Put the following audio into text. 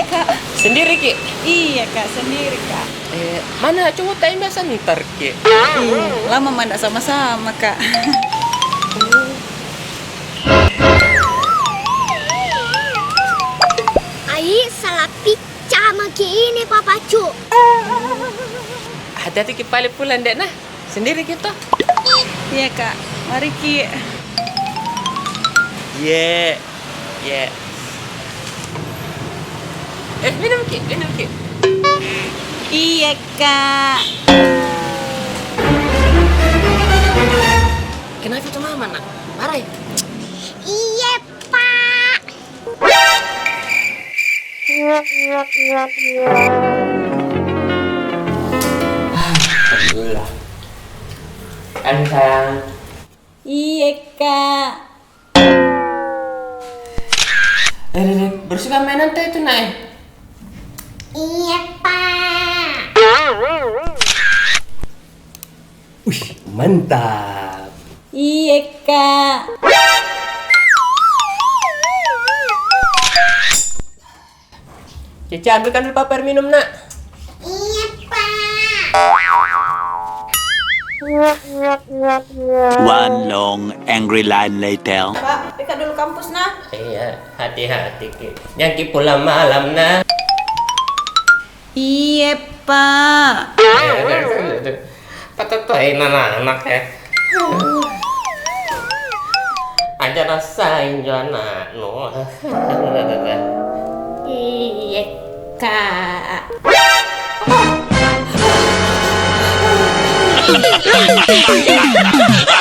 Iya kak. Sendiri Ki? Iya kak, sendiri kak. Mana cowok tak biasa ntar Ki? Lama mana sama-sama kak. Ai salah picca maki ini Papacu. Hati-hati Ki balik pulang dek nah. Sendiri kita. Iya kak, mari Ki. Yeah. Minum Ki. Iya kak. Kenapa itu mama nak? Marah ya? Iya pak. Alhamdulillah. Sayang. Iya kak. Bersihkan mainan teh itu nak. Iya pak. Wih, mantap. Iya kak. Cici ambilkan dulu paper minum nak. Iya pak. One long angry line later. Pak, pika dulu kampus nah. Iya, hati-hati Ki. Jangan Ki pulang malam nah. Iya pak. Patatoin anak-anak ya. Aja rasain jo anak no. Iya kak. Iya.